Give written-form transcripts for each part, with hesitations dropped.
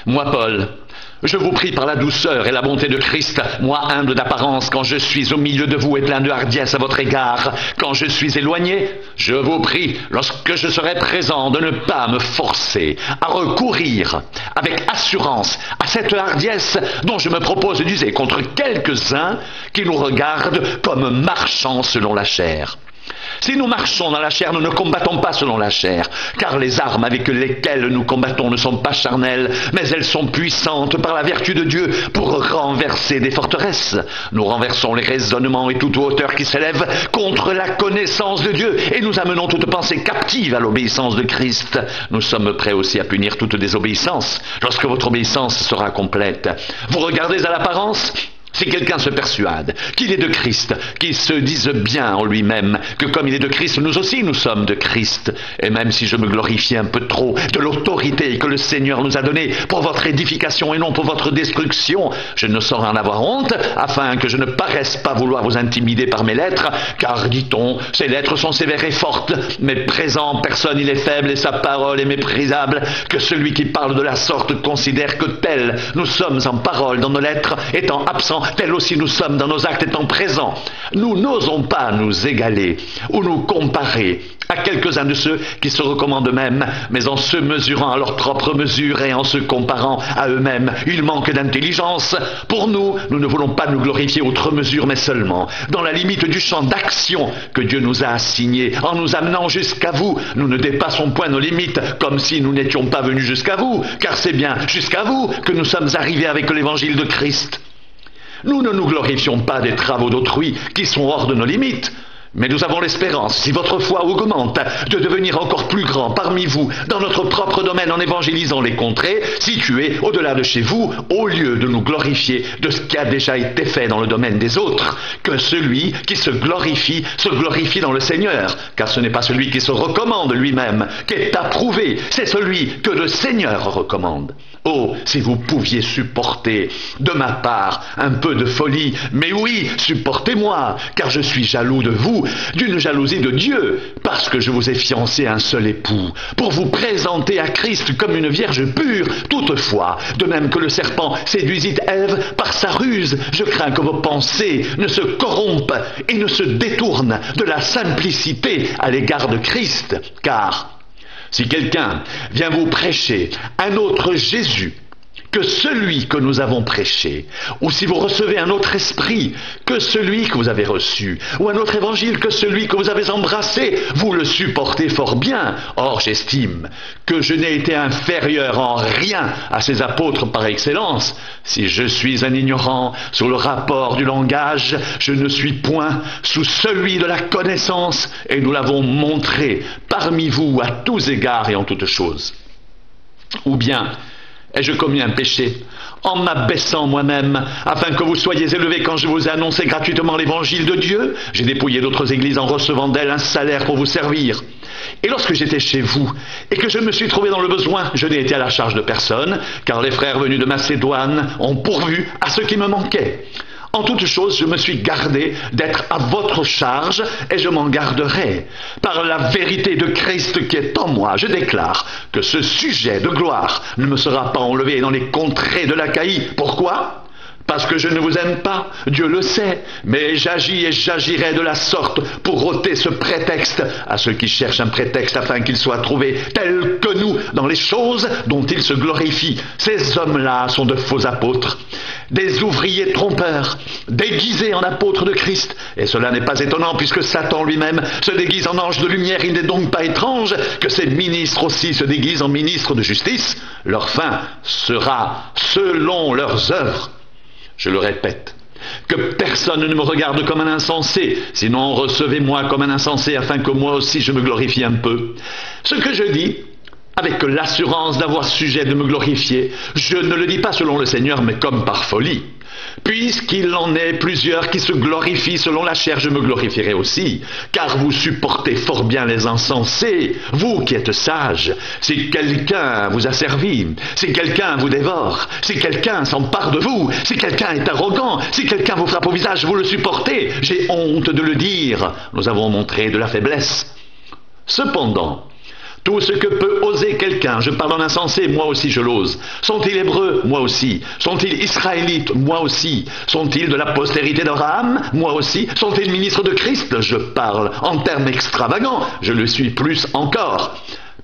Moi, Paul, je vous prie par la douceur et la bonté de Christ, moi humble d'apparence, quand je suis au milieu de vous et plein de hardiesse à votre égard, quand je suis éloigné, je vous prie, lorsque je serai présent, de ne pas me forcer à recourir avec assurance à cette hardiesse dont je me propose d'user contre quelques-uns qui nous regardent comme marchant selon la chair. Si nous marchons dans la chair, nous ne combattons pas selon la chair, car les armes avec lesquelles nous combattons ne sont pas charnelles, mais elles sont puissantes par la vertu de Dieu pour renverser des forteresses. Nous renversons les raisonnements et toute hauteur qui s'élève contre la connaissance de Dieu, et nous amenons toute pensée captive à l'obéissance de Christ. Nous sommes prêts aussi à punir toute désobéissance, lorsque votre obéissance sera complète. Vous regardez à l'apparence ? Si quelqu'un se persuade qu'il est de Christ, qu'il se dise bien en lui-même que comme il est de Christ, nous aussi nous sommes de Christ. Et même si je me glorifie un peu trop de l'autorité que le Seigneur nous a donnée pour votre édification et non pour votre destruction, je ne saurais en avoir honte, afin que je ne paraisse pas vouloir vous intimider par mes lettres, car, dit-on, ces lettres sont sévères et fortes, mais présent en personne il est faible et sa parole est méprisable, que celui qui parle de la sorte considère que tel nous sommes en parole dans nos lettres, étant absents, tel aussi nous sommes dans nos actes étant présents. Nous n'osons pas nous égaler ou nous comparer à quelques-uns de ceux qui se recommandent eux-mêmes, mais en se mesurant à leur propre mesure et en se comparant à eux-mêmes, ils manquent d'intelligence. Pour nous, nous ne voulons pas nous glorifier outre mesure, mais seulement dans la limite du champ d'action que Dieu nous a assigné. En nous amenant jusqu'à vous, nous ne dépassons point nos limites, comme si nous n'étions pas venus jusqu'à vous, car c'est bien jusqu'à vous que nous sommes arrivés avec l'évangile de Christ. Nous ne nous glorifions pas des travaux d'autrui qui sont hors de nos limites, mais nous avons l'espérance, si votre foi augmente, de devenir encore plus grand parmi vous, dans notre propre domaine en évangélisant les contrées, situées au-delà de chez vous, au lieu de nous glorifier de ce qui a déjà été fait dans le domaine des autres, que celui qui se glorifie dans le Seigneur, car ce n'est pas celui qui se recommande lui-même qui est approuvé, c'est celui que le Seigneur recommande. Oh, si vous pouviez supporter de ma part un peu de folie, mais oui, supportez-moi, car je suis jaloux de vous, d'une jalousie de Dieu, parce que je vous ai fiancé un seul époux, pour vous présenter à Christ comme une vierge pure. Toutefois, de même que le serpent séduisit Ève par sa ruse, je crains que vos pensées ne se corrompent et ne se détournent de la simplicité à l'égard de Christ, car si quelqu'un vient vous prêcher un autre Jésus que celui que nous avons prêché, ou si vous recevez un autre esprit que celui que vous avez reçu, ou un autre évangile que celui que vous avez embrassé, vous le supportez fort bien. Or, j'estime que je n'ai été inférieur en rien à ces apôtres par excellence. Si je suis un ignorant sur le rapport du langage, je ne suis point sous celui de la connaissance, et nous l'avons montré parmi vous à tous égards et en toutes choses. Ou bien, ai-je commis un péché en m'abaissant moi-même, afin que vous soyez élevés quand je vous ai annoncé gratuitement l'évangile de Dieu? J'ai dépouillé d'autres églises en recevant d'elles un salaire pour vous servir. Et lorsque j'étais chez vous, et que je me suis trouvé dans le besoin, je n'ai été à la charge de personne, car les frères venus de Macédoine ont pourvu à ce qui me manquait. En toute chose, je me suis gardé d'être à votre charge, et je m'en garderai. Par la vérité de Christ qui est en moi, je déclare que ce sujet de gloire ne me sera pas enlevé dans les contrées de l'Achaïe. Pourquoi ? Parce que je ne vous aime pas, Dieu le sait, mais j'agis et j'agirai de la sorte pour ôter ce prétexte à ceux qui cherchent un prétexte afin qu'il soit trouvé tel que nous dans les choses dont ils se glorifient. Ces hommes-là sont de faux apôtres, des ouvriers trompeurs, déguisés en apôtres de Christ. Et cela n'est pas étonnant puisque Satan lui-même se déguise en ange de lumière. Il n'est donc pas étrange que ces ministres aussi se déguisent en ministres de justice. Leur fin sera selon leurs œuvres. Je le répète, que personne ne me regarde comme un insensé, sinon recevez-moi comme un insensé afin que moi aussi je me glorifie un peu. Ce que je dis, avec l'assurance d'avoir sujet de me glorifier, je ne le dis pas selon le Seigneur, mais comme par folie. Puisqu'il en est plusieurs qui se glorifient selon la chair, je me glorifierai aussi, car vous supportez fort bien les insensés, vous qui êtes sages. Si quelqu'un vous asservit, si quelqu'un vous dévore, si quelqu'un s'empare de vous, si quelqu'un est arrogant, si quelqu'un vous frappe au visage, vous le supportez. J'ai honte de le dire, nous avons montré de la faiblesse. Cependant, Tout ce que peut oser quelqu'un, je parle en insensé, moi aussi je l'ose. Sont-ils hébreux? Moi aussi. Sont-ils israélites? Moi aussi. Sont-ils de la postérité d'Abraham? Moi aussi. Sont-ils ministres de Christ? Je parle en termes extravagants, je le suis plus encore.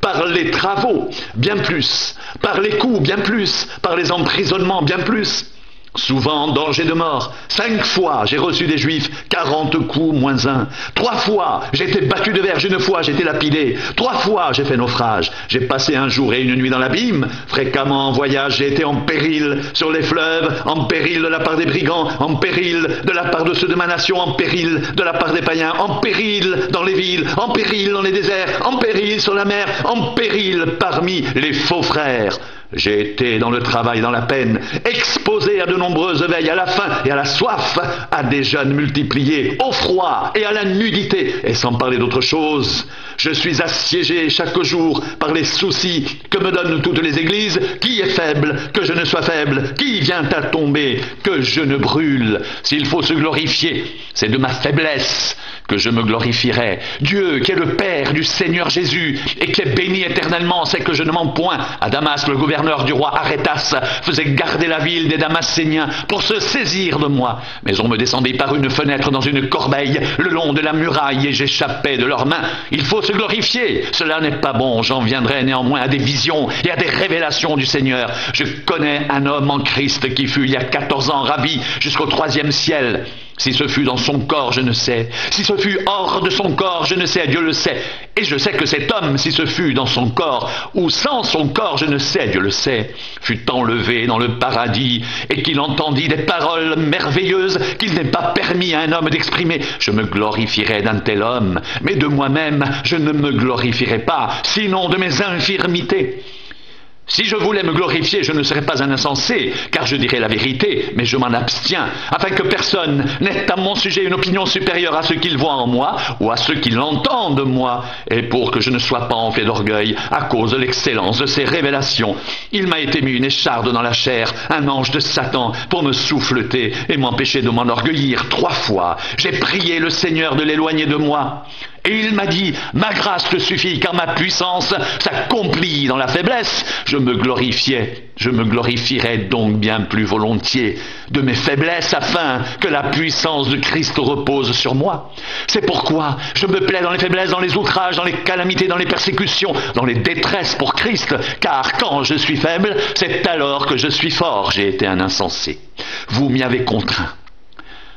Par les travaux, bien plus. Par les coups, bien plus. Par les emprisonnements, bien plus. Souvent en danger de mort. 5 fois j'ai reçu des Juifs 40 coups moins 1. 3 fois j'ai été battu de verge. 1 fois j'ai été lapidé. 3 fois j'ai fait naufrage. J'ai passé un jour et une nuit dans l'abîme. Fréquemment en voyage, j'ai été en péril sur les fleuves, en péril de la part des brigands, en péril de la part de ceux de ma nation, en péril de la part des païens, en péril dans les villes, en péril dans les déserts, en péril sur la mer, en péril parmi les faux frères. J'ai été dans le travail, dans la peine, exposé à de nombreuses veilles, à la faim et à la soif, à des jeûnes multipliés, au froid et à la nudité, et sans parler d'autre chose. Je suis assiégé chaque jour par les soucis que me donnent toutes les églises. Qui est faible? Que je ne sois faible. Qui vient à tomber? Que je ne brûle. S'il faut se glorifier, c'est de ma faiblesse que je me glorifierai. Dieu, qui est le Père du Seigneur Jésus et qui est béni éternellement, sait que je ne mens point. À Damas, le gouverneur du roi Arétas faisait garder la ville des Damascéniens pour se saisir de moi. Mais on me descendait par une fenêtre dans une corbeille le long de la muraille et j'échappais de leurs mains. Il faut se glorifier. Cela n'est pas bon. J'en viendrai néanmoins à des visions et à des révélations du Seigneur. Je connais un homme en Christ qui fut il y a 14 ans ravi jusqu'au 3e ciel. Si ce fut dans son corps, je ne sais. Si ce fut hors de son corps, je ne sais, Dieu le sait. Et je sais que cet homme, si ce fut dans son corps ou sans son corps, je ne sais, Dieu le sait, fut enlevé dans le paradis et qu'il entendit des paroles merveilleuses qu'il n'est pas permis à un homme d'exprimer. Je me glorifierai d'un tel homme, mais de moi-même, je ne me glorifierai pas, sinon de mes infirmités. Si je voulais me glorifier, je ne serais pas un insensé, car je dirais la vérité, mais je m'en abstiens, afin que personne n'ait à mon sujet une opinion supérieure à ce qu'il voit en moi, ou à ceux qui l'entendent de moi, et pour que je ne sois pas enflé d'orgueil, à cause de l'excellence de ces révélations. Il m'a été mis une écharde dans la chair, un ange de Satan, pour me souffleter et m'empêcher de m'enorgueillir 3 fois. J'ai prié le Seigneur de l'éloigner de moi. Et il m'a dit, ma grâce te suffit, car ma puissance s'accomplit dans la faiblesse. Je me glorifierai donc bien plus volontiers de mes faiblesses, afin que la puissance de Christ repose sur moi. C'est pourquoi je me plais dans les faiblesses, dans les outrages, dans les calamités, dans les persécutions, dans les détresses pour Christ, car quand je suis faible, c'est alors que je suis fort. J'ai été un insensé. Vous m'y avez contraint.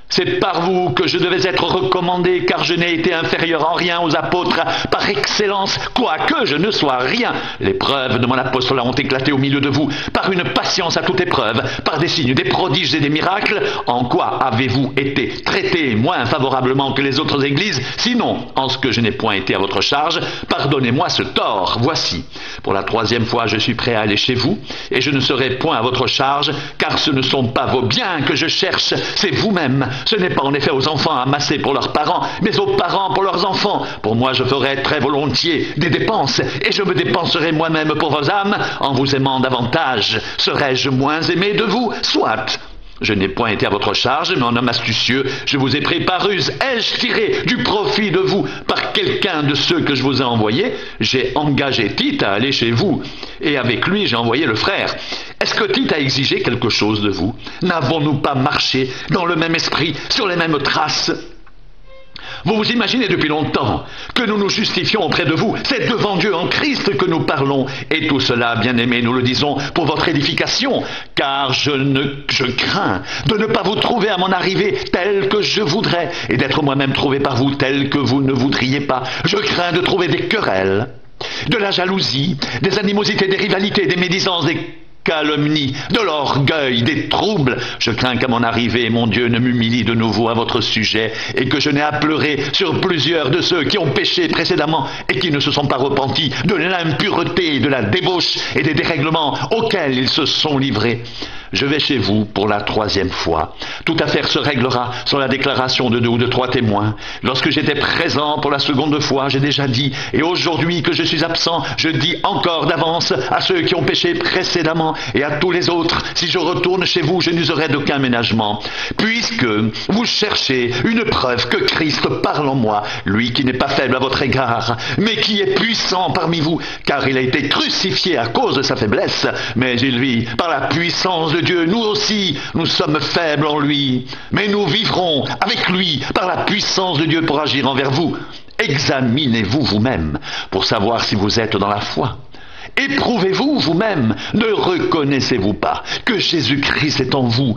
C'est par vous que je devais être recommandé, car je n'ai été inférieur en rien aux apôtres par excellence, quoique je ne sois rien. Les preuves de mon apostolat ont éclaté au milieu de vous, par une patience à toute épreuve, par des signes, des prodiges et des miracles. En quoi avez-vous été traité moins favorablement que les autres églises? Sinon, en ce que je n'ai point été à votre charge, pardonnez-moi ce tort. Voici, pour la 3e fois, je suis prêt à aller chez vous, et je ne serai point à votre charge, car ce ne sont pas vos biens que je cherche, c'est vous-même. Ce n'est pas en effet aux enfants amassés pour leurs parents, mais aux parents pour leurs enfants. Pour moi, je ferai très volontiers des dépenses, et je me dépenserai moi-même pour vos âmes, en vous aimant davantage. Serais-je moins aimé de vous? Soit. Je n'ai point été à votre charge, mais en homme astucieux, je vous ai pris par ruse. Ai-je tiré du profit de vous par quelqu'un de ceux que je vous ai envoyés? J'ai engagé Tite à aller chez vous, et avec lui j'ai envoyé le frère. Est-ce que Tite a exigé quelque chose de vous? N'avons-nous pas marché dans le même esprit, sur les mêmes traces? Vous vous imaginez depuis longtemps que nous nous justifions auprès de vous. C'est devant Dieu en Christ que nous parlons. Et tout cela, bien-aimés, nous le disons pour votre édification, car je crains de ne pas vous trouver à mon arrivée tel que je voudrais, et d'être moi-même trouvé par vous tel que vous ne voudriez pas. Je crains de trouver des querelles, de la jalousie, des animosités, des rivalités, des médisances, des calomnie, de l'orgueil, des troubles. Je crains qu'à mon arrivée, mon Dieu ne m'humilie de nouveau à votre sujet et que je n'ai à pleurer sur plusieurs de ceux qui ont péché précédemment et qui ne se sont pas repentis de l'impureté, de la débauche et des dérèglements auxquels ils se sont livrés. je vais chez vous pour la 3e fois. Toute affaire se réglera sur la déclaration de 2 ou de 3 témoins. Lorsque j'étais présent pour la 2e fois, j'ai déjà dit, et aujourd'hui que je suis absent, je dis encore d'avance à ceux qui ont péché précédemment et à tous les autres, si je retourne chez vous, je n'userai d'aucun ménagement. Puisque vous cherchez une preuve que Christ parle en moi, lui qui n'est pas faible à votre égard, mais qui est puissant parmi vous, car il a été crucifié à cause de sa faiblesse, mais il vit par la puissance de Dieu. Nous aussi, nous sommes faibles en lui, mais nous vivrons avec lui par la puissance de Dieu pour agir envers vous. Examinez-vous vous-même pour savoir si vous êtes dans la foi. Éprouvez-vous vous-même, ne reconnaissez-vous pas que Jésus-Christ est en vous,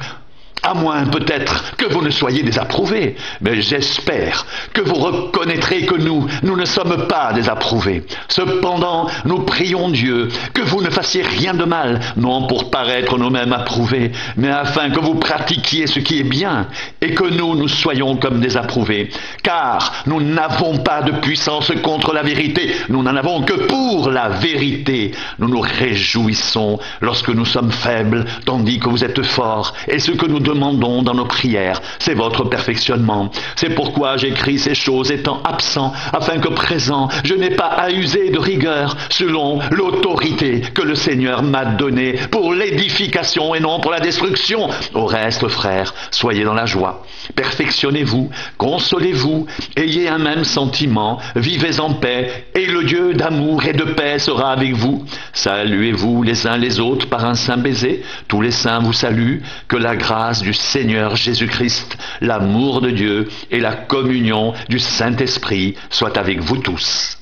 à moins peut-être que vous ne soyez désapprouvés, mais j'espère que vous reconnaîtrez que nous ne sommes pas désapprouvés. Cependant, nous prions Dieu que vous ne fassiez rien de mal, non pour paraître nous-mêmes approuvés, mais afin que vous pratiquiez ce qui est bien, et que nous soyons comme désapprouvés. Car nous n'avons pas de puissance contre la vérité, nous n'en avons que pour la vérité. Nous nous réjouissons lorsque nous sommes faibles, tandis que vous êtes forts, et ce que nous demandons dans nos prières, c'est votre perfectionnement. C'est pourquoi j'écris ces choses étant absent, afin que présent, je n'ai pas à user de rigueur selon l'autorité que le Seigneur m'a donnée pour l'édification et non pour la destruction. Au reste, frères, soyez dans la joie. Perfectionnez-vous, consolez-vous, ayez un même sentiment, vivez en paix, et le Dieu d'amour et de paix sera avec vous. Saluez-vous les uns les autres par un saint baiser. Tous les saints vous saluent. Que la grâce du Seigneur Jésus-Christ, l'amour de Dieu et la communion du Saint-Esprit soient avec vous tous.